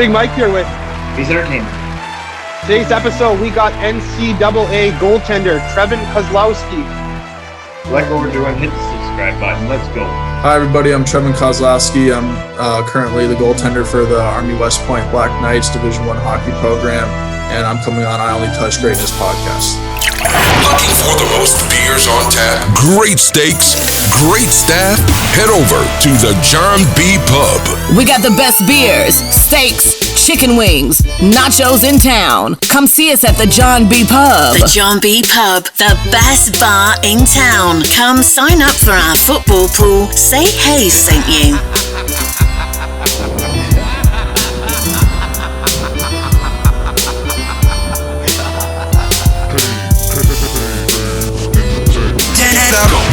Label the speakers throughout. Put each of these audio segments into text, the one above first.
Speaker 1: Big Mike here with
Speaker 2: He's Entertainment.
Speaker 1: Today's episode. We got NCAA goaltender Trevin Kozlowski.
Speaker 2: Like what we're doing, hit the subscribe button. Let's go.
Speaker 3: Hi, everybody. I'm Trevin Kozlowski. I'm currently the goaltender for the Army West Point Black Knights Division I hockey program, and I'm coming on I Only Touch Greatness podcast.
Speaker 4: Looking for the most beers on tap, great steaks, great staff? Head over to the John B. Pub.
Speaker 5: We got the best beers, steaks, chicken wings, nachos in town. Come see us at the John B. Pub.
Speaker 6: The John B. Pub, the best bar in town. Come sign up for our football pool. Say hey sent you.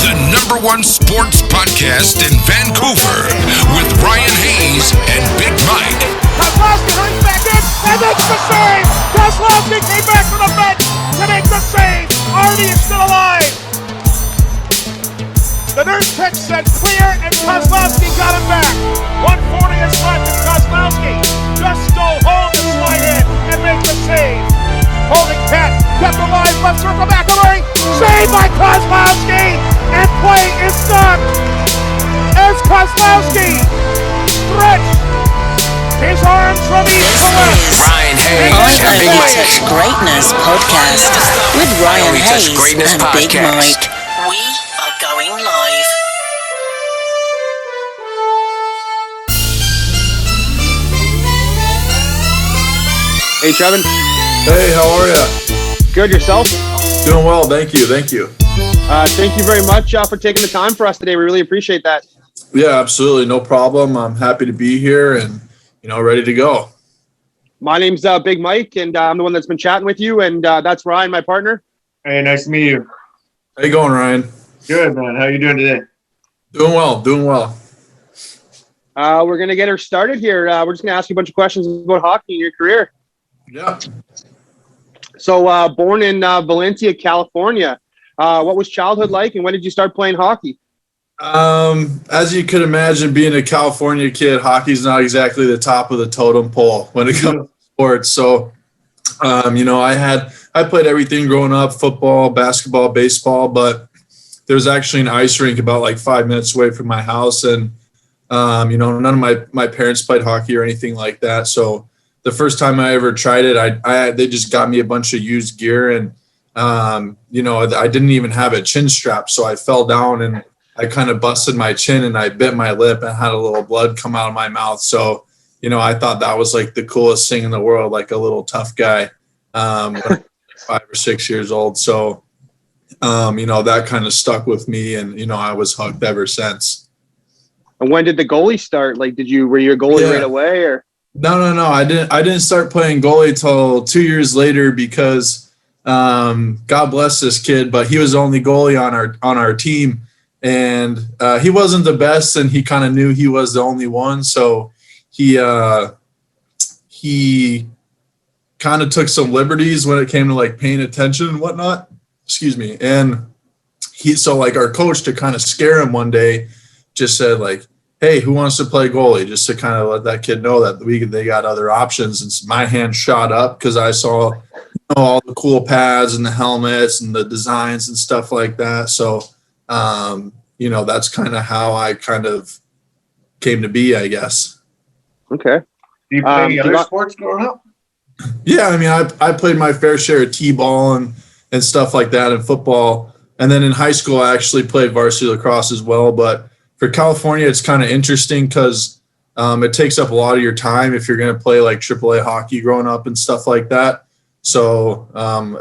Speaker 4: The number one sports podcast in Vancouver with Ryan Hayes and Big Mike.
Speaker 7: Kozlowski runs back in and makes the save. Kozlowski came back from the bench to make the save. Artie is still alive. The nurse text said clear, and Kozlowski got it back. 1:40 is left, and Kozlowski just go home and slide in and make the save. Holding Pat, kept alive, left circle back of the ring. Saved by Kozlowski, and play is done. As Kozlowski stretched his arms from east to west.
Speaker 4: Ryan Hayes
Speaker 6: I
Speaker 4: and Big
Speaker 6: Only
Speaker 4: Mike.
Speaker 6: Touch Greatness podcast with Ryan
Speaker 4: Only Touch
Speaker 6: Hayes
Speaker 4: Greatness
Speaker 6: and Big
Speaker 4: podcast.
Speaker 6: Mike. We are going live.
Speaker 1: Hey, Trevin.
Speaker 3: Hey, how are you?
Speaker 1: Good, yourself?
Speaker 3: Doing well, thank you.
Speaker 1: Thank you very much for taking the time for us today. We really appreciate that.
Speaker 3: Yeah, absolutely, no problem. I'm happy to be here and ready to go.
Speaker 1: My name's Big Mike, and I'm the one that's been chatting with you, and that's Ryan, my partner.
Speaker 2: Hey, nice to meet you.
Speaker 3: How you going, Ryan?
Speaker 2: Good, man. How you doing today?
Speaker 3: Doing well.
Speaker 1: We're going to get her started here. We're just going to ask you a bunch of questions about hockey and your career.
Speaker 3: Yeah.
Speaker 1: So, born in Valencia, California. What was childhood like, and when did you start playing hockey?
Speaker 3: As you could imagine, being a California kid, hockey's not exactly the top of the totem pole when it comes to sports. So, I played everything growing up: football, basketball, baseball. But there's actually an ice rink about like 5 minutes away from my house, and none of my parents played hockey or anything like that. So the first time I ever tried it, they just got me a bunch of used gear, and I didn't even have a chin strap, so I fell down and I kind of busted my chin and I bit my lip and had a little blood come out of my mouth. So, I thought that was like the coolest thing in the world, like a little tough guy, when I was 5 or 6 years old. So, that kind of stuck with me, and, I was hooked ever since.
Speaker 1: And when did the goalie start? Like, were you a goalie right away, or?
Speaker 3: No. I didn't start playing goalie till 2 years later because, God bless this kid, but he was the only goalie on our team. And he wasn't the best, and he kind of knew he was the only one. So he kind of took some liberties when it came to like paying attention and whatnot. Excuse me. And our coach, to kind of scare him one day, just said like, "Hey, who wants to play goalie?" Just to kind of let that kid know that they got other options. And my hand shot up because I saw all the cool pads and the helmets and the designs and stuff like that. So that's kind of how I kind of came to be, I guess.
Speaker 1: Okay.
Speaker 2: Do you play any other sports growing up?
Speaker 3: Yeah, I mean, I played my fair share of t-ball and stuff like that, and football. And then in high school, I actually played varsity lacrosse as well. But for California, it's kind of interesting because it takes up a lot of your time if you're going to play like AAA hockey growing up and stuff like that. So,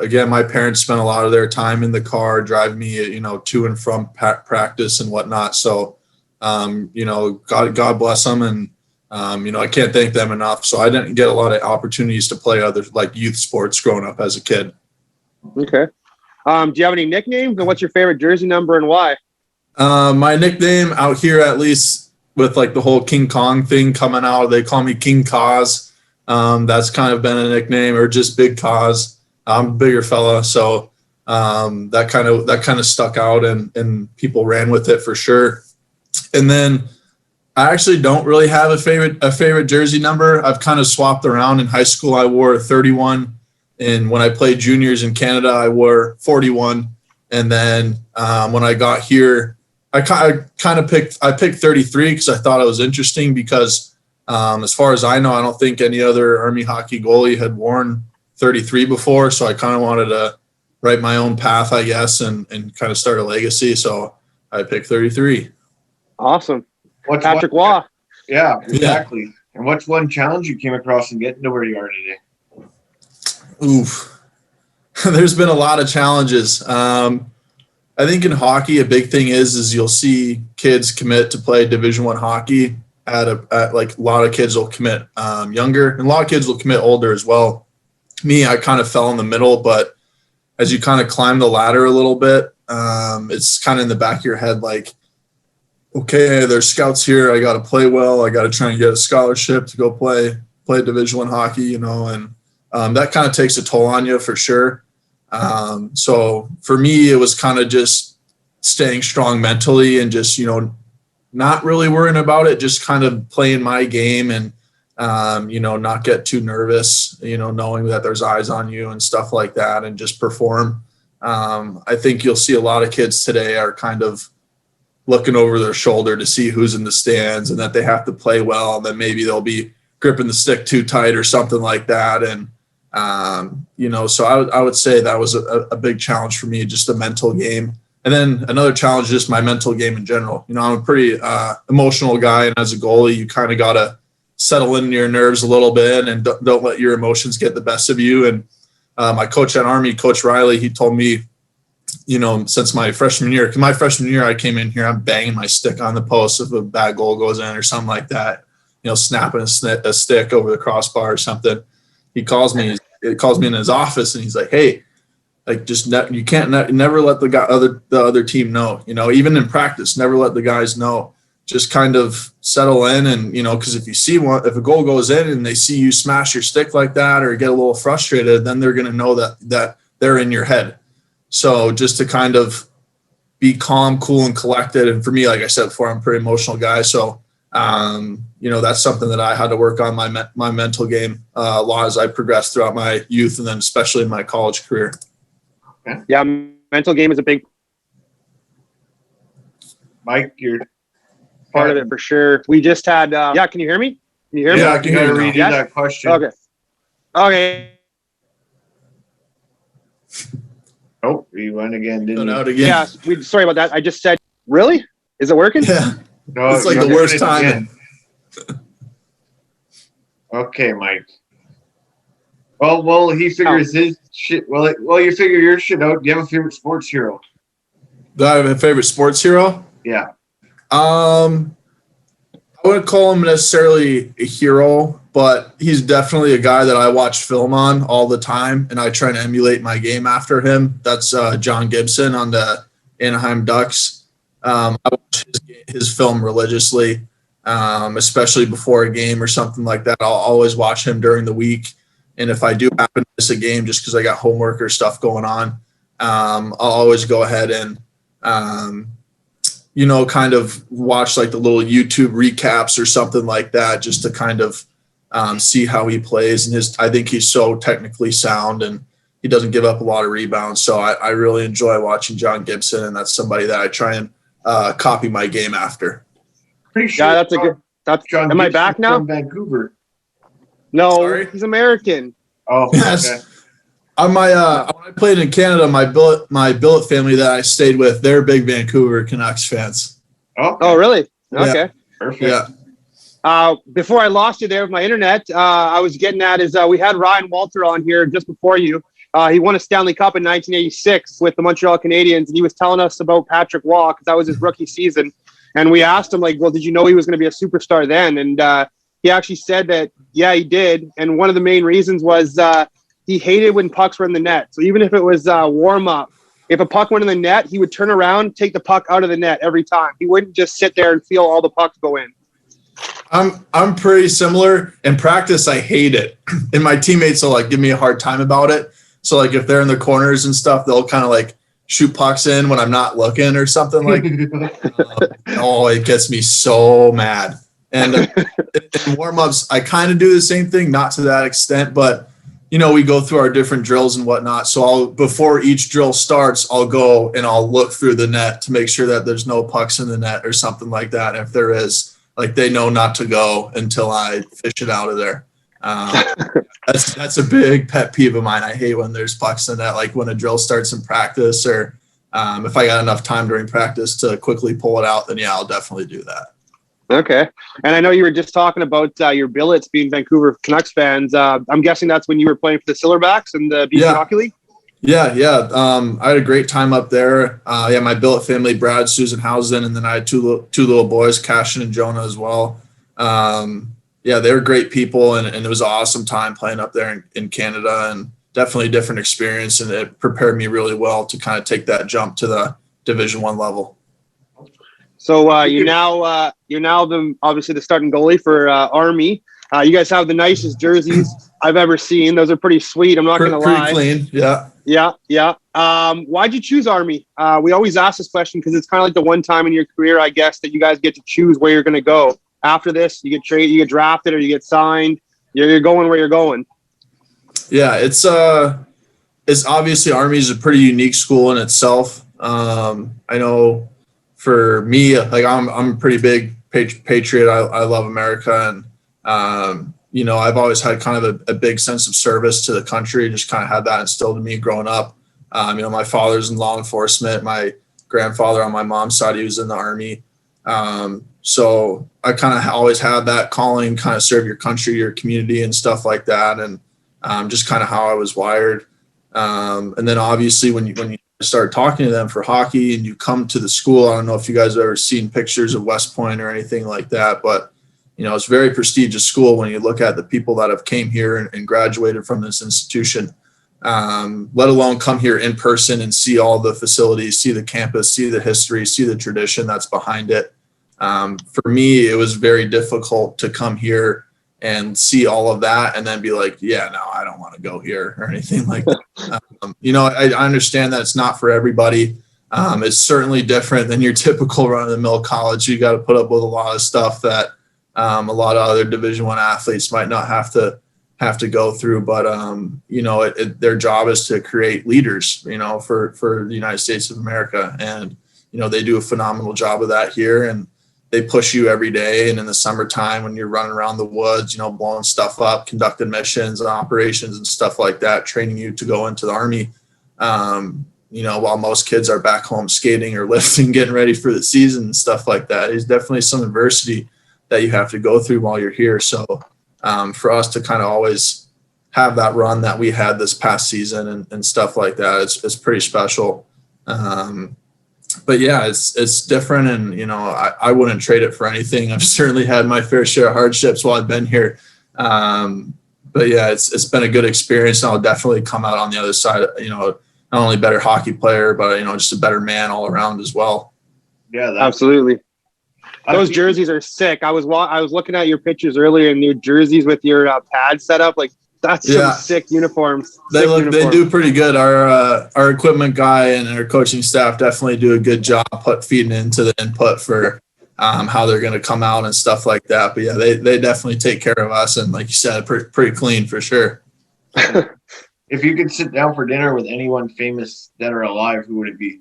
Speaker 3: again, my parents spent a lot of their time in the car driving me, to and from practice and whatnot. So, God bless them. And, I can't thank them enough. So I didn't get a lot of opportunities to play other like youth sports growing up as a kid.
Speaker 1: Okay. Do you have any nicknames, and what's your favorite jersey number and why?
Speaker 3: My nickname out here, at least with like the whole King Kong thing coming out, they call me King Koz. That's kind of been a nickname, or just Big Koz. I'm a bigger fella, so that kind of stuck out, and people ran with it for sure. And then I actually don't really have a favorite jersey number. I've kind of swapped around. In high school, I wore 31, and when I played juniors in Canada, I wore 41. And then when I got here, I picked 33 because I thought it was interesting because as far as I know, I don't think any other Army hockey goalie had worn 33 before. So I kind of wanted to write my own path, I guess, and kind of start a legacy. So I picked 33.
Speaker 1: Awesome. Patrick Waugh.
Speaker 2: Yeah, exactly. Yeah. And what's one challenge you came across in getting to where you are today?
Speaker 3: Oof. There's been a lot of challenges. I think in hockey, a big thing is you'll see kids commit to play Division I hockey at like a lot of kids will commit younger, and a lot of kids will commit older as well. Me, I kind of fell in the middle, but as you kind of climb the ladder a little bit, it's kind of in the back of your head, like, okay, there's scouts here. I got to play well. I got to try and get a scholarship to go play Division I hockey, and that kind of takes a toll on you for sure. So for me, it was kind of just staying strong mentally and just, not really worrying about it, just kind of playing my game and, not get too nervous, knowing that there's eyes on you and stuff like that, and just perform. I think you'll see a lot of kids today are kind of looking over their shoulder to see who's in the stands and that they have to play well. And then maybe they'll be gripping the stick too tight or something like that. And, so I would say that was a big challenge for me, just the mental game. And then another challenge, just my mental game in general. I'm a pretty emotional guy. And as a goalie, you kind of got to settle in your nerves a little bit and don't let your emotions get the best of you. And my coach at Army, Coach Riley, he told me, since my freshman year, I came in here, I'm banging my stick on the post if a bad goal goes in or something like that, snapping a stick over the crossbar or something. He calls me in his office and he's like, hey, like you can't never let the other team know, even in practice, never let the guys know, just kind of settle in. And, cause if a goal goes in and they see you smash your stick like that or get a little frustrated, then they're going to know that they're in your head. So just to kind of be calm, cool, and collected. And for me, like I said before, I'm a pretty emotional guy. So, that's something that I had to work on my mental game a lot as I progressed throughout my youth and then especially in my college career.
Speaker 1: Yeah, mental game is a big
Speaker 2: Mike, you're
Speaker 1: part of it for sure. We just had, can you hear me? Can you hear me?
Speaker 2: Yeah, I can hear you. Yes? That question.
Speaker 1: Okay.
Speaker 2: Oh, you went again, didn't you?
Speaker 3: Out again.
Speaker 1: Yeah, sorry about that. I just said, really? Is it working?
Speaker 3: Yeah.
Speaker 2: No,
Speaker 3: it's like the worst time.
Speaker 2: Okay, Mike. Well, he figures his shit. Well, you figure your shit out. Do you have a favorite sports hero?
Speaker 3: Do I have a favorite sports hero?
Speaker 2: Yeah.
Speaker 3: I wouldn't call him necessarily a hero, but he's definitely a guy that I watch film on all the time, and I try to emulate my game after him. That's John Gibson on the Anaheim Ducks. I watch his film religiously, especially before a game or something like that. I'll always watch him during the week, and if I do happen to miss a game just because I got homework or stuff going on, I'll always go ahead and kind of watch like the little YouTube recaps or something like that, just to kind of see how he plays. And I think he's so technically sound and he doesn't give up a lot of rebounds. So I really enjoy watching John Gibson, and that's somebody that I try and copy my game after.
Speaker 2: Pretty sure.
Speaker 1: Yeah, that's a good.
Speaker 2: John
Speaker 1: am
Speaker 2: Gibson
Speaker 1: I back now?
Speaker 2: From Vancouver.
Speaker 1: No,
Speaker 3: Sorry?
Speaker 1: He's American.
Speaker 2: Oh,
Speaker 3: yes.
Speaker 2: Okay.
Speaker 3: On when I played in Canada, my billet family that I stayed with, they're big Vancouver Canucks fans.
Speaker 2: Oh,
Speaker 1: really? Okay.
Speaker 3: Yeah.
Speaker 2: Perfect.
Speaker 3: Yeah.
Speaker 1: Before I lost you there with my internet, I was getting at is we had Ryan Walter on here just before you. He won a Stanley Cup in 1986 with the Montreal Canadiens, and he was telling us about Patrick Waugh because that was his rookie season. And we asked him, like, well, did you know he was going to be a superstar then? And he actually said that, yeah, he did. And one of the main reasons was he hated when pucks were in the net. So even if it was warm-up, if a puck went in the net, he would turn around, take the puck out of the net every time. He wouldn't just sit there and feel all the pucks go in.
Speaker 3: I'm pretty similar. In practice, I hate it. And my teammates will like give me a hard time about it. So like if they're in the corners and stuff, they'll kind of like shoot pucks in when I'm not looking or something like that. Oh, it gets me so mad. And in warm-ups, I kind of do the same thing, not to that extent, but we go through our different drills and whatnot. So before each drill starts, I'll go and I'll look through the net to make sure that there's no pucks in the net or something like that. If there is, they know not to go until I fish it out of there. That's a big pet peeve of mine. I hate when there's pucks in that, like when a drill starts in practice, or if I got enough time during practice to quickly pull it out, then yeah, I'll definitely do that. Okay.
Speaker 1: And I know you were just talking about your billets being Vancouver Canucks fans. I'm guessing that's when you were playing for the Silverbacks in the BC Hockey League?
Speaker 3: Yeah. I had a great time up there. My billet family, Brad, Susan Housen, and then I had two little boys, Cashin and Jonah as well. They were great people, and it was an awesome time playing up there in Canada, and definitely a different experience, and it prepared me really well to kind of take that jump to the Division I level.
Speaker 1: So you're now obviously the starting goalie for Army. You guys have the nicest jerseys I've ever seen. Those are pretty sweet. I'm not going to lie.
Speaker 3: Pretty clean.
Speaker 1: Yeah. Why'd you choose Army? We always ask this question because it's kind of like the one time in your career, I guess, that you guys get to choose where you're going to go. After this, you get traded, you get drafted, or you get signed. You're going where you're going.
Speaker 3: Yeah, it's obviously Army is a pretty unique school in itself. I know for me, I'm a pretty big patriot. I love America, and I've always had kind of a big sense of service to the country. Just kind of had that instilled in me growing up. My father's in law enforcement. My grandfather on my mom's side, he was in the Army. So I kind of always had that calling, kind of serve your country, your community, and stuff like that. And just kind of how I was wired. And then obviously when you start talking to them for hockey and you come to the school, I don't know if you guys have ever seen pictures of West Point or anything like that, but it's a very prestigious school when you look at the people that have came here and graduated from this institution, let alone come here in person and see all the facilities, see the campus, see the history, see the tradition that's behind it. For me, it was very difficult to come here and see all of that and then be like, yeah, no, I don't want to go here or anything like that. I understand that it's not for everybody. It's certainly different than your typical run-of-the-mill college. You got to put up with a lot of stuff that a lot of other Division I athletes might not have to go through. But, their job is to create leaders, for the United States of America. And, they do a phenomenal job of that here. And they push you every day. And in the summertime, when you're running around the woods, blowing stuff up, conducting missions and operations and stuff like that, training you to go into the Army, while most kids are back home skating or lifting, getting ready for the season and stuff like that. It's definitely some adversity that you have to go through while you're here. So for us to kind of always have that run that we had this past season and stuff like that, it's pretty special. But yeah, it's different, and I wouldn't trade it for anything. I've certainly had my fair share of hardships while I've been here, but yeah, it's been a good experience, and I'll definitely come out on the other side. Not only better hockey player, but just a better man all around as well.
Speaker 2: Yeah,
Speaker 1: absolutely. Those jerseys are sick. I was looking at your pictures earlier, and your jerseys with your pad set up, like. That's some sick uniforms.
Speaker 3: They do pretty good. Our equipment guy and our coaching staff definitely do a good job feeding into the input for how they're going to come out and stuff like that. But yeah, they definitely take care of us. And like you said, pretty clean for sure.
Speaker 2: If you could sit down for dinner with anyone famous, dead or alive, who would it be?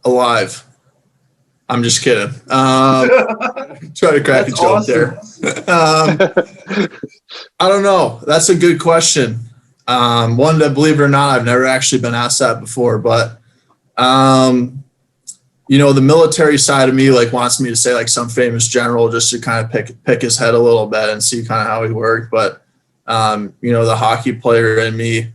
Speaker 3: Alive. I'm just kidding. Try to crack a joke there. I don't know. That's a good question. One that, believe it or not, I've never actually been asked that before. But, the military side of me wants me to say some famous general just to kind of pick his head a little bit and see kind of how he worked. But, the hockey player in me,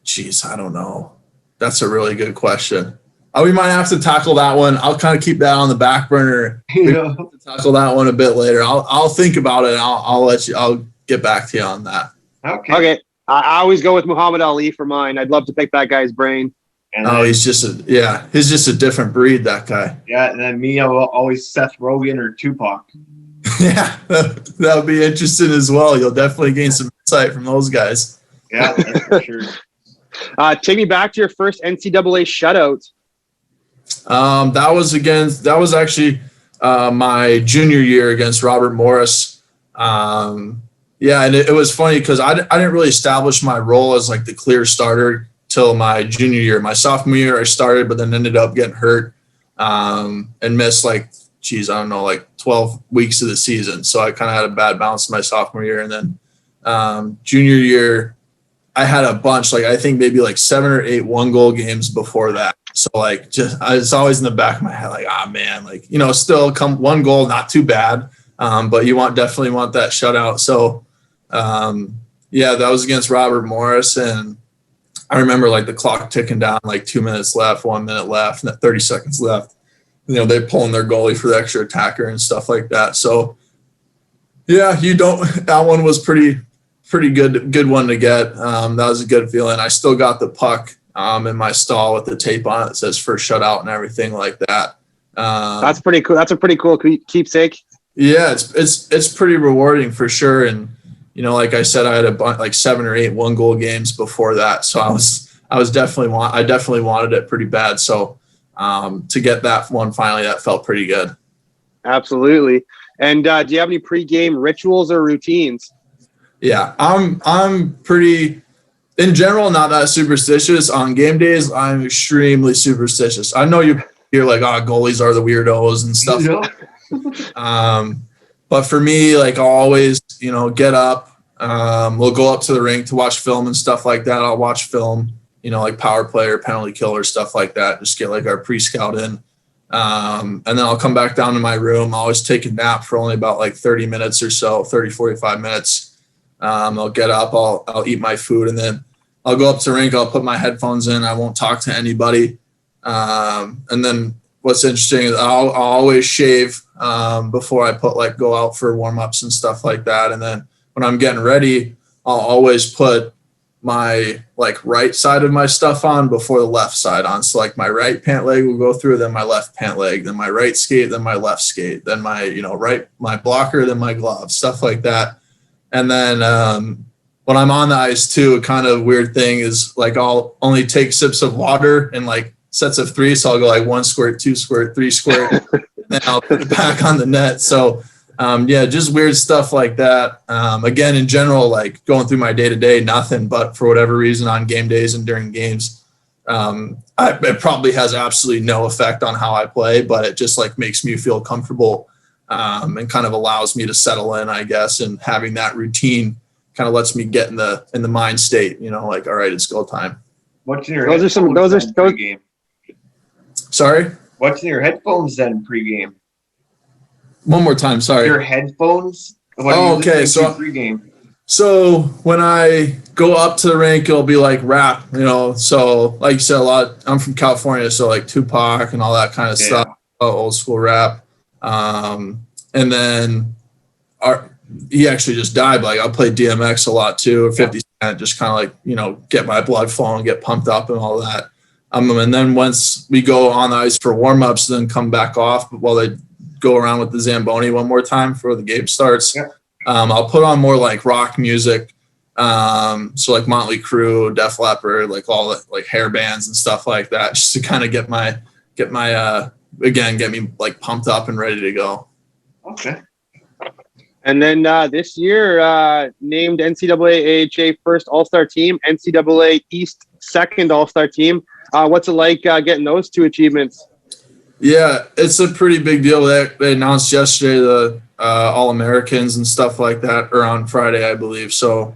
Speaker 3: geez, I don't know. That's a really good question. We might have to tackle that one. I'll kind of keep that on the back burner. Tackle that one a bit later. I'll think about it. And I'll get back to you on that.
Speaker 1: Okay. I always go with Muhammad Ali for mine. I'd love to pick that guy's brain.
Speaker 3: He's just a different breed, that guy.
Speaker 2: Yeah, and then me, I'll always Seth Rogen or Tupac.
Speaker 3: Yeah, that would be interesting as well. You'll definitely gain some insight from those guys.
Speaker 2: Yeah, that's for sure.
Speaker 1: Take me back to your first NCAA shutout.
Speaker 3: That was actually my junior year against Robert Morris. And it was funny because I didn't really establish my role as like the clear starter till my junior year. My sophomore year I started, but then ended up getting hurt and missed like 12 weeks of the season. So I kind of had a bad bounce my sophomore year. And then junior year, I had a bunch, like I think maybe like 7 or 8 1-goal games before that. So like it's always in the back of my head, like, man, like, still come 1 goal, not too bad. But you definitely want that shutout. So that was against Robert Morris. And I remember like the clock ticking down, like 2 minutes left, 1 minute left, and 30 seconds left. They pulling their goalie for the extra attacker and stuff like that. So that one was pretty good one to get. That was a good feeling. I still got the puck in my stall with the tape on it that says first shutout and everything like that.
Speaker 1: That's pretty cool. That's a pretty cool keepsake.
Speaker 3: Yeah, it's pretty rewarding for sure. And like I said, I had like 7 or 8 1-goal games before that, so I definitely wanted it pretty bad. So to get that one finally, that felt pretty good.
Speaker 1: Absolutely. And do you have any pregame rituals or routines?
Speaker 3: Yeah, I'm pretty, in general, not that superstitious. On game days, I'm extremely superstitious. I know you're like, goalies are the weirdos and stuff. Yeah. But for me, like I'll always, get up. We'll go up to the rink to watch film and stuff like that. I'll watch film, like power play or penalty kill or stuff like that. Just get like our pre-scout in. And then I'll come back down to my room. I'll always take a nap for only about like 30 minutes or so, 45 minutes. I'll get up, I'll eat my food, and then I'll go up to the rink. I'll put my headphones in. I won't talk to anybody. And then what's interesting is I'll always shave before I go out for warm-ups and stuff like that. And then when I'm getting ready, I'll always put my like right side of my stuff on before the left side on. So like my right pant leg will go through, then my left pant leg, then my right skate, then my left skate, then my, my blocker, then my glove, stuff like that. And then when I'm on the ice too, a kind of weird thing is like I'll only take sips of water in like sets of 3. So I'll go like 1 squirt, 2 squirt, 3 squirt, and then I'll put it back on the net. So just weird stuff like that. Again, in general, like going through my day-to-day, nothing, but for whatever reason on game days and during games, it probably has absolutely no effect on how I play, but it just like makes me feel comfortable and kind of allows me to settle in, I guess. And having that routine kind of lets me get in the mind state, like, all right, it's go time.
Speaker 2: What's in your
Speaker 3: pregame? Sorry?
Speaker 2: What's in your headphones then pregame?
Speaker 3: One more time, sorry.
Speaker 2: Your headphones?
Speaker 3: Okay. So
Speaker 2: pregame.
Speaker 3: So when I go up to the rink, it'll be like rap, So like you said, I'm from California, so like Tupac and all that kind of stuff, old school rap. And then he actually just died. But like I'll play DMX a lot too, or 50 Cent, just kind of like, get my blood flowing, get pumped up and all that. And then once we go on the ice for warm-ups, then come back off while they go around with the Zamboni one more time before the game starts. Yeah. I'll put on more like rock music. So like Motley Crue, Def Leppard, like all the like hair bands and stuff like that, just to kind of get me like pumped up and ready to go.
Speaker 2: Okay.
Speaker 1: And then this year, named NCAA AHA first All-Star team, NCAA East second All-Star team. What's it like getting those 2 achievements?
Speaker 3: Yeah, it's a pretty big deal. They announced yesterday the All-Americans and stuff like that, or on Friday, I believe. So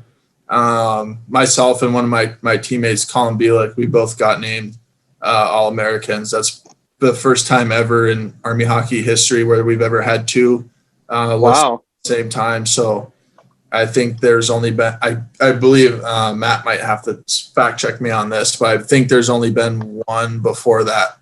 Speaker 3: myself and one of my teammates, Colin Bielek, we both got named All-Americans. That's the first time ever in Army hockey history where we've ever had 2
Speaker 1: wow.
Speaker 3: at the same time. So I think there's only been, I believe Matt might have to fact check me on this, but I think there's only been 1 before that.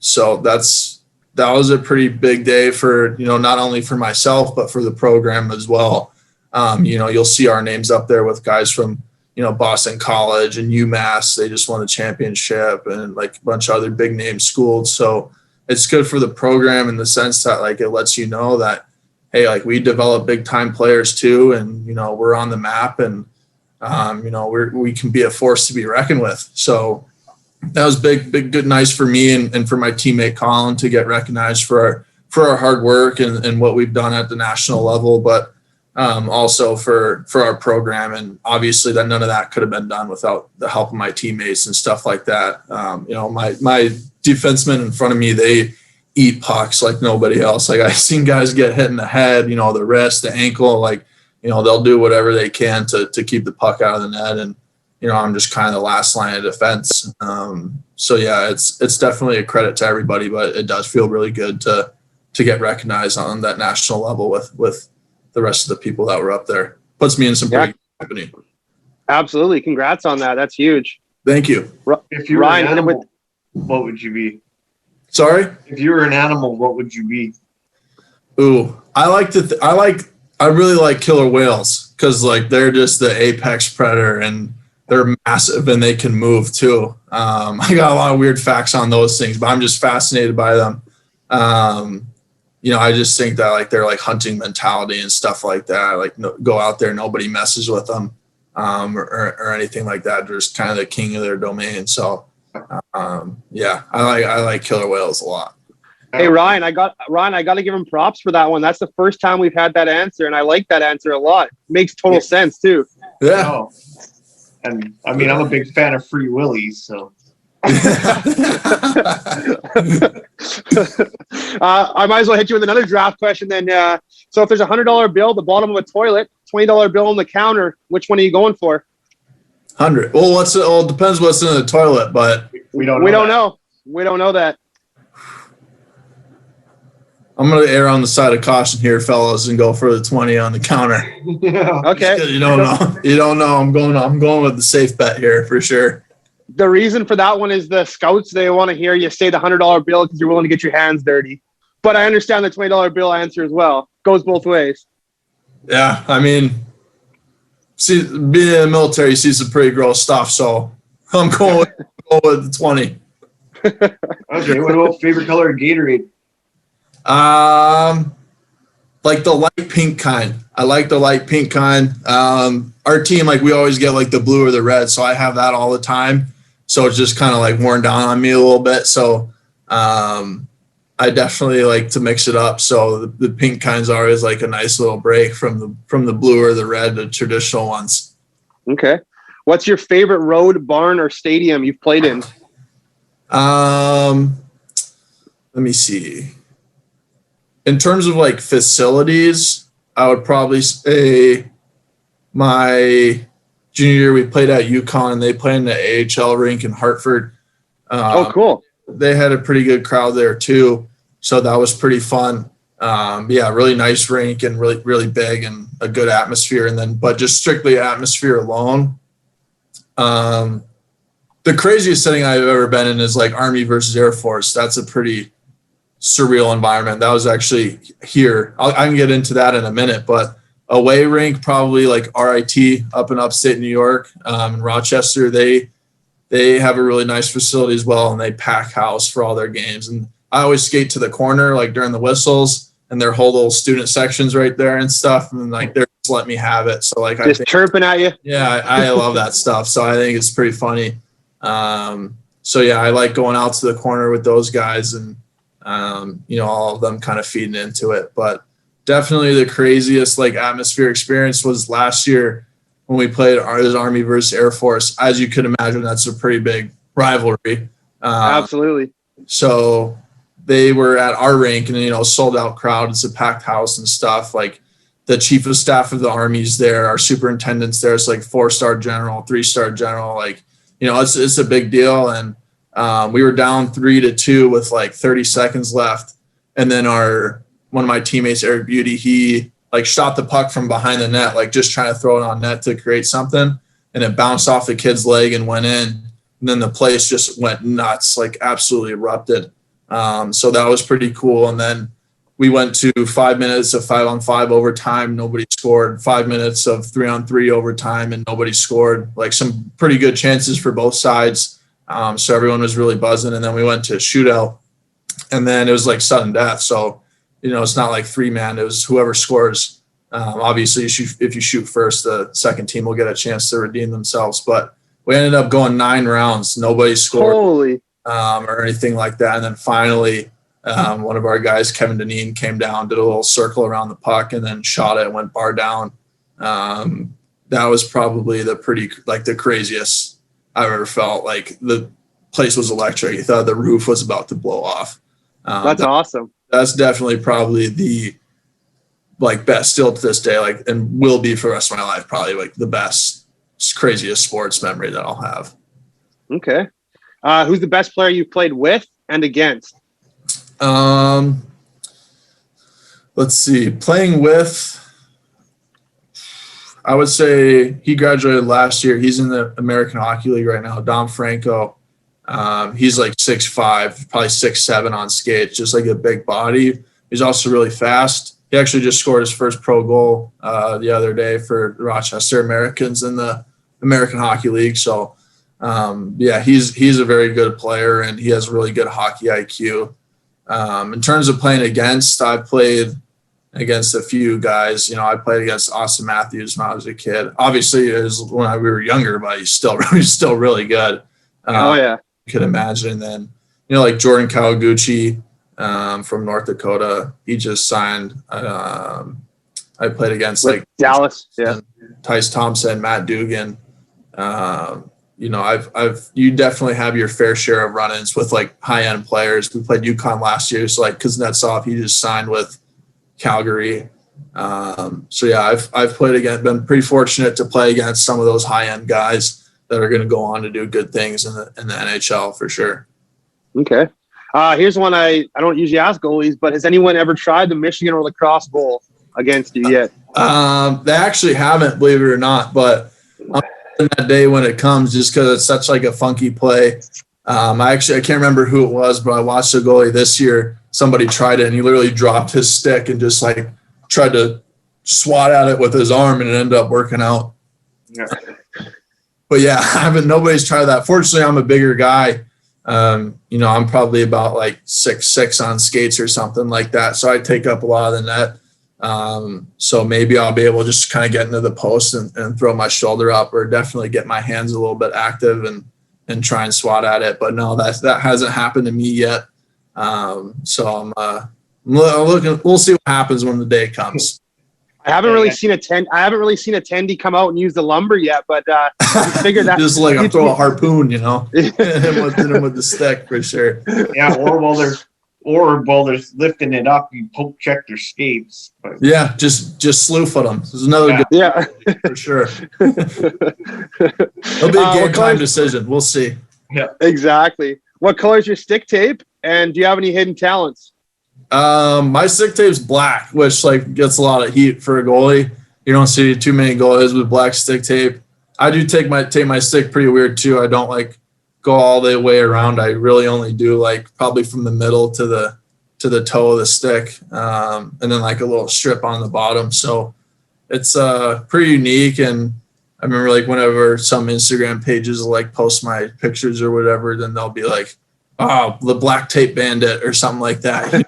Speaker 3: So that was a pretty big day for, not only for myself, but for the program as well. You'll see our names up there with guys from, Boston College and UMass. They just won the championship, and like a bunch of other big name schools. So it's good for the program in the sense that like it lets you know that, hey, like we develop big time players too, and we're on the map, and we can be a force to be reckoned with. So that was big, good, nice for me and for my teammate Colin to get recognized for for our hard work and what we've done at the national level, but also for our program. And obviously that none of that could have been done without the help of my teammates and stuff like that. My defensemen in front of me, they eat pucks like nobody else. Like I've seen guys get hit in the head, the wrist, the ankle, like, they'll do whatever they can to keep the puck out of the net. And, I'm just kind of the last line of defense. So yeah, it's definitely a credit to everybody, but it does feel really good to get recognized on that national level with the rest of the people that were up there. Puts me in some pretty good company.
Speaker 1: Absolutely. Congrats on that. That's huge.
Speaker 3: Thank you.
Speaker 2: If you were an animal, what would you be?
Speaker 3: Sorry?
Speaker 2: If you were an animal, what would you be?
Speaker 3: Ooh, I really like killer whales because like they're just the apex predator and they're massive and they can move too. I got a lot of weird facts on those things, but I'm just fascinated by them. I just think that like they're like hunting mentality and stuff like that. Like go out there, nobody messes with them or anything like that. They're just kind of the king of their domain. So I like killer whales a lot.
Speaker 1: Hey Ryan, I got to give him props for that one. That's the first time we've had that answer, and I like that answer a lot. Makes total sense too.
Speaker 3: Yeah.
Speaker 2: Oh. And I mean, I'm a big fan of Free Willies, so.
Speaker 1: I might as well hit you with another draft question then. So if there's $100 bill at the bottom of a toilet, $20 bill on the counter, which one are you going for?
Speaker 3: 100. Well, it depends what's in the toilet, but
Speaker 1: we don't know. We don't know that.
Speaker 3: I'm going to err on the side of caution here, fellas, and go for the 20 on the counter.
Speaker 2: Yeah.
Speaker 1: Okay.
Speaker 3: You don't know. You don't know. I'm going with the safe bet here for sure.
Speaker 1: The reason for that one is the scouts, they want to hear you say the $100 bill because you're willing to get your hands dirty. But I understand the $20 bill answer as well. Goes both ways.
Speaker 3: Yeah, I mean, being in the military, you see some pretty gross stuff, so I'm going with the 20.
Speaker 2: Okay, what about favorite color of Gatorade?
Speaker 3: Like the light pink kind. I like the light pink kind. Our team, like we always get like the blue or the red, so I have that all the time. So it's just kind of like worn down on me a little bit. So I definitely like to mix it up. So the pink kind's always like a nice little break from the blue or the red, the traditional ones.
Speaker 1: Okay. What's your favorite road, barn, or stadium you've played in?
Speaker 3: Let me see. In terms of like facilities, I would probably say my junior year we played at UConn and they played in the AHL rink in Hartford.
Speaker 1: Cool.
Speaker 3: They had a pretty good crowd there too. So that was pretty fun. Really nice rink and really, really big and a good atmosphere. But just strictly atmosphere alone. The craziest setting I've ever been in is like Army versus Air Force. That's a pretty surreal environment. That was actually here. I can get into that in a minute, but away rink, probably like RIT up in upstate New York, in Rochester. They have a really nice facility as well, and they pack house for all their games. And I always skate to the corner, like during the whistles, and their whole little student sections right there and stuff. And like they're just letting me have it. So like
Speaker 1: just chirping at you.
Speaker 3: Yeah, I love that stuff. So I think it's pretty funny. I like going out to the corner with those guys and all of them kind of feeding into it. But definitely the craziest like atmosphere experience was last year when we played Army versus Air Force. As you could imagine, that's a pretty big rivalry.
Speaker 1: Absolutely.
Speaker 3: So they were at our rink and, sold out crowd. It's a packed house and stuff. Like the chief of staff of the Army's there, our superintendent's there. It's like 4-star general, 3-star general. Like, it's a big deal. And we were down 3-2 with like 30 seconds left. And then one of my teammates, Eric Beauty, he like shot the puck from behind the net, like just trying to throw it on net to create something. And it bounced off the kid's leg and went in. And then the place just went nuts, like absolutely erupted. So that was pretty cool. And then we went to 5 minutes of 5-on-5 overtime. Nobody scored. 5 minutes of 3-on-3 overtime and nobody scored. Like some pretty good chances for both sides. So everyone was really buzzing. And then we went to shootout and then it was like sudden death. So, it's not like 3-man. It was whoever scores. Obviously if you shoot first, the second team will get a chance to redeem themselves. But we ended up going 9 rounds. Nobody scored.
Speaker 1: Holy.
Speaker 3: Or anything like that. And then finally One of our guys, Kevin Deneen, came down, did a little circle around the puck, and then shot it and went bar down. That was probably the craziest I've ever felt. Like the place was electric. You thought the roof was about to blow off.
Speaker 1: That's awesome.
Speaker 3: That's definitely probably the best still to this day, and will be for the rest of my life, probably the best, craziest sports memory that I'll have.
Speaker 1: Okay. Who's the best player you played with and against?
Speaker 3: Let's see. Playing with, I would say he graduated last year. He's in the American Hockey League right now. Dom Franco. He's 6'5", probably 6'7" on skates, just a big body. He's also really fast. He actually just scored his first pro goal the other day for the Rochester Americans in the American Hockey League. So, he's a very good player, and he has really good hockey IQ. In terms of playing against, I've played against a few guys. I played against Austin Matthews when I was a kid. Obviously, it was when we were younger, but he's still really good. You could imagine. And then, Jordan Kawaguchi from North Dakota, he just signed. I played against
Speaker 1: Dallas,
Speaker 3: Tice Thompson, Matt Dugan. You definitely have your fair share of run-ins with high-end players. We played UConn last year, so Kuznetsov, he just signed with Calgary. I've played against, been pretty fortunate to play against some of those high-end guys that are going to go on to do good things in the NHL for sure.
Speaker 1: Okay. Here's one I don't usually ask goalies, but has anyone ever tried the Michigan or lacrosse bowl against you yet?
Speaker 3: They actually haven't, believe it or not, but that day when it comes, just because it's such a funky play. I can't remember who it was, but I watched a goalie this year. Somebody tried it, and he literally dropped his stick and just tried to swat at it with his arm, and it ended up working out.
Speaker 2: Yeah.
Speaker 3: But nobody's tried that. Fortunately, I'm a bigger guy. I'm probably about 6'6" on skates or something like that. So I take up a lot of the net. So maybe I'll be able to just kind of get into the post and throw my shoulder up, or definitely get my hands a little bit active and try and swat at it. But no, that hasn't happened to me yet. So I'm looking. We'll see what happens when the day comes.
Speaker 1: I haven't really seen a tendy come out and use the lumber yet, but I figured that
Speaker 3: just I'll throw a harpoon, hit him with the stick for sure.
Speaker 2: Yeah, or while they're lifting it up, you poke check their skates. But.
Speaker 3: Yeah, just slew foot them. This is another good for sure. It'll be a game time decision. We'll see.
Speaker 2: Yeah,
Speaker 1: exactly. What color is your stick tape, and do you have any hidden talents?
Speaker 3: My stick tape's black, which gets a lot of heat for a goalie. You don't see too many goalies with black stick tape. I do take my stick pretty weird too. I don't go all the way around. I really only do probably from the middle to the toe of the stick, and then a little strip on the bottom. So it's pretty unique. And I remember whenever some Instagram pages post my pictures or whatever, then they'll be oh, the black tape bandit or something like that.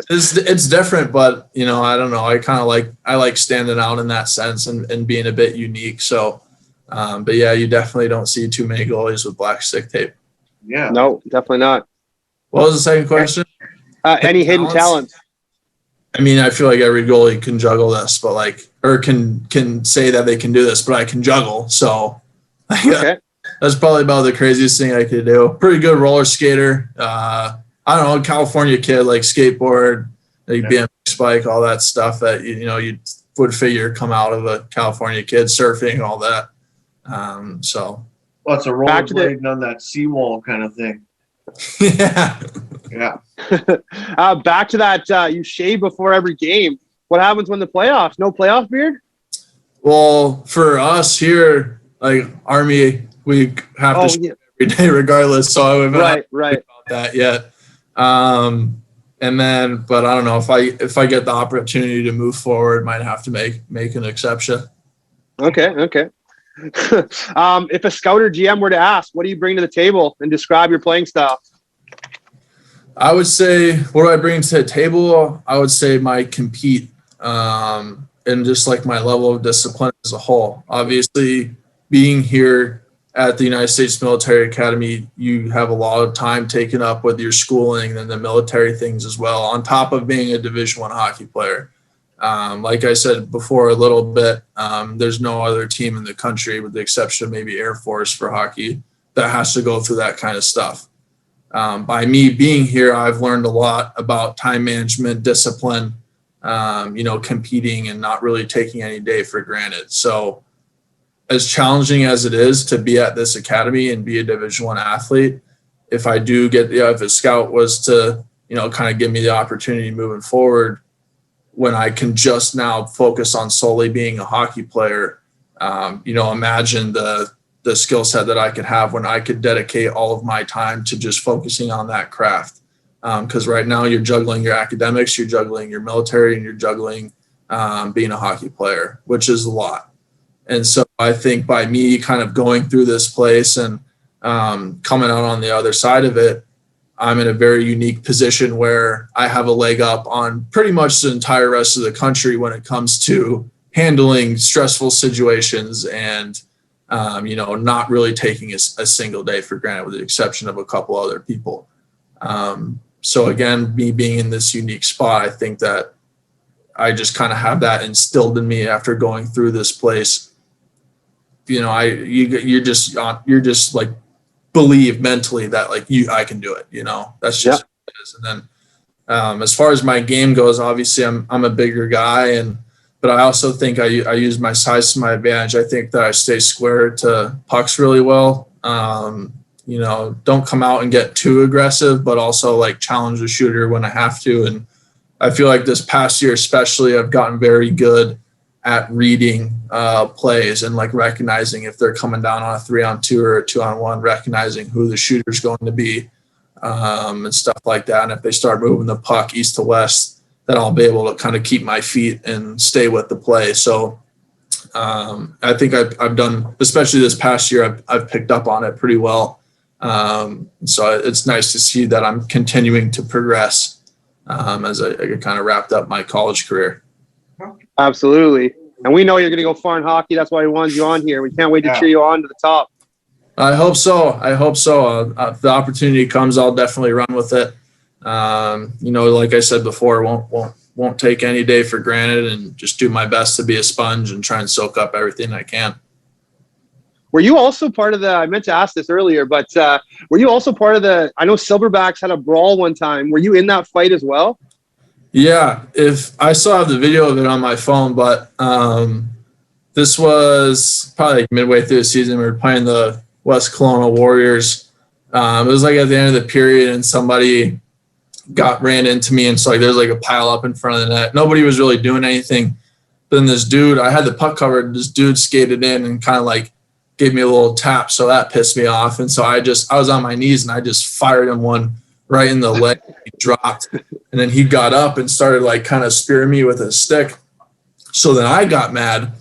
Speaker 3: It's different, but I don't know. I kind of I like standing out in that sense and being a bit unique. So, but you definitely don't see too many goalies with black stick tape.
Speaker 2: Yeah,
Speaker 1: no, definitely not.
Speaker 3: What was the second question?
Speaker 1: Any hidden talents?
Speaker 3: I mean, I feel like every goalie can juggle this, but or can say that they can do this, but I can juggle. So,
Speaker 1: okay.
Speaker 3: That's probably about the craziest thing I could do. Pretty good roller skater. I don't know, California kid, skateboard, BMX bike, all that stuff that you would figure come out of a California kid, surfing, all that.
Speaker 2: Lots of rollerblading on that seawall kind of thing.
Speaker 3: Yeah.
Speaker 1: Back to that, you shave before every game. What happens when the playoffs? No playoff beard?
Speaker 3: Well, for us here, Army, we have to shave every day regardless. So I haven't right about that yet. And then, but I don't know if I get the opportunity to move forward, might have to make an exception.
Speaker 1: Okay. If a scout or GM were to ask, what do you bring to the table, and describe your playing style?
Speaker 3: I would say, what do I bring to the table? I would say my compete, and just my level of discipline as a whole. Obviously, being here at the United States Military Academy, you have a lot of time taken up with your schooling and the military things as well, on top of being a Division I hockey player. Like I said before a little bit, there's no other team in the country, with the exception of maybe Air Force for hockey, that has to go through that kind of stuff. By me being here, I've learned a lot about time management, discipline, competing and not really taking any day for granted. So as challenging as it is to be at this academy and be a Division I athlete, if I do get, if a scout was to, kind of give me the opportunity moving forward, when I can just now focus on solely being a hockey player, imagine the skill set that I could have when I could dedicate all of my time to just focusing on that craft. Because right now you're juggling your academics, you're juggling your military, and you're juggling being a hockey player, which is a lot. And so I think by me kind of going through this place and coming out on the other side of it, I'm in a very unique position where I have a leg up on pretty much the entire rest of the country when it comes to handling stressful situations and, not really taking a single day for granted, with the exception of a couple other people. So again, me being in this unique spot, I think that I just kind of have that instilled in me after going through this place. You're just like, believe mentally that like I can do it, that's just what it is. And then as far as my game goes, obviously I'm a bigger guy, but I also think I use my size to my advantage. I think that I stay square to pucks really well. Don't come out and get too aggressive, but also like challenge the shooter when I have to. And I feel like this past year especially, I've gotten very good at reading plays and like recognizing if they're coming down on a 3-on-2 or a 2-on-1, recognizing who the shooter's going to be and stuff like that. And if they start moving the puck east to west, then I'll be able to kind of keep my feet and stay with the play. So I think I've done, especially this past year, I've picked up on it pretty well. So it's nice to see that I'm continuing to progress as I kind of wrapped up my college career.
Speaker 1: Absolutely. And we know you're going to go far in hockey. That's why we wanted you on here. We can't wait to cheer you on to the top.
Speaker 3: I hope so. If the opportunity comes, I'll definitely run with it. Like I said before, won't take any day for granted, and just do my best to be a sponge and try and soak up everything I can.
Speaker 1: Were you also part of I meant to ask this earlier, but were you also part of I know Silverbacks had a brawl one time. Were you in that fight as well?
Speaker 3: Yeah, if I still have the video of it on my phone, but this was probably like midway through the season. We were playing the West Kelowna Warriors. It was like at the end of the period, and somebody ran into me, and so like there's like a pile up in front of the net. Nobody was really doing anything. But then this dude, I had the puck covered, this dude skated in and kind of like gave me a little tap, so that pissed me off. And so I was on my knees and I just fired him one right in the leg. He dropped, and then he got up and started like kind of spearing me with a stick. So then I got mad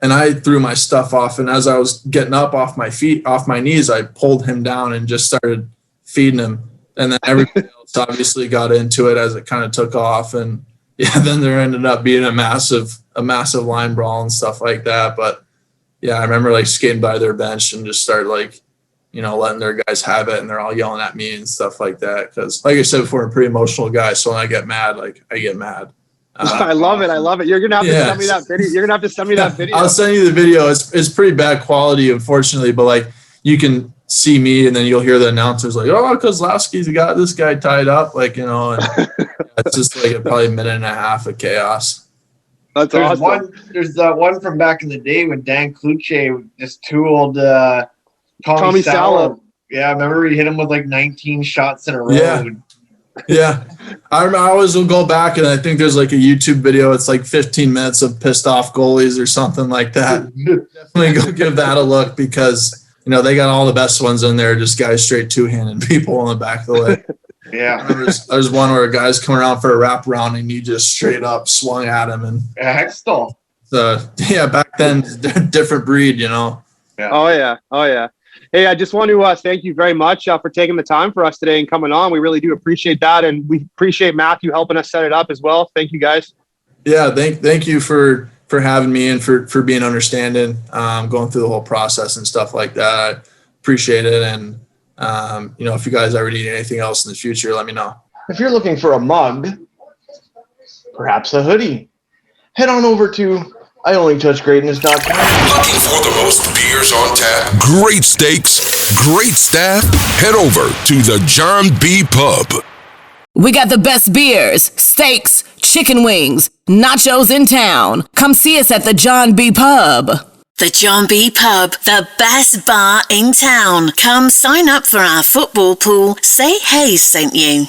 Speaker 3: and I threw my stuff off. And as I was getting up off my knees, I pulled him down and just started feeding him. And then everybody else obviously got into it as it kind of took off. And yeah, then there ended up being a massive line brawl and stuff like that. But yeah, I remember like skating by their bench and just started like, letting their guys have it, and they're all yelling at me and stuff like that. Because like I said before, I'm a pretty emotional guy. So when I get mad, I get mad.
Speaker 1: I love it. You're going to have to send me that video. You're going to have to send me that video.
Speaker 3: I'll send you the video. It's pretty bad quality, unfortunately, but like you can see me and then you'll hear the announcers like, oh, Kozlowski's got this guy tied up. Like, and it's just like probably a minute and a half of chaos.
Speaker 1: That's awesome.
Speaker 2: There's that one from back in the day when Dan Kluche just tooled Tommy Salo. Yeah, I remember he hit him with like 19 shots in a row.
Speaker 3: Yeah. I always will go back and I think there's like a YouTube video. It's like 15 minutes of pissed off goalies or something like that. Definitely go give that a look, because, they got all the best ones in there, just guys straight two-handing people on the back of the leg.
Speaker 2: Yeah.
Speaker 3: There's one where a guy's coming around for a wraparound and you just straight up swung at him. And
Speaker 2: Hextall.
Speaker 3: Back then, different breed,
Speaker 1: Yeah. Oh, yeah. Hey, I just want to thank you very much for taking the time for us today and coming on. We really do appreciate that, and we appreciate Matthew helping us set it up as well. Thank you, guys.
Speaker 3: Yeah, thank you for having me and for being understanding, going through the whole process and stuff like that. appreciate it. And, if you guys ever need anything else in the future, let me know.
Speaker 2: If you're looking for a mug, perhaps a hoodie, head on over to IOnlyTouchGreatness.com.
Speaker 4: Looking for the most beers on tap, great steaks, great staff? Head over to the John B. Pub.
Speaker 5: We got the best beers, steaks, chicken wings, nachos in town. Come see us at the John B. Pub.
Speaker 6: The John B. Pub, the best bar in town. Come sign up for our football pool. Say Hayes sent you.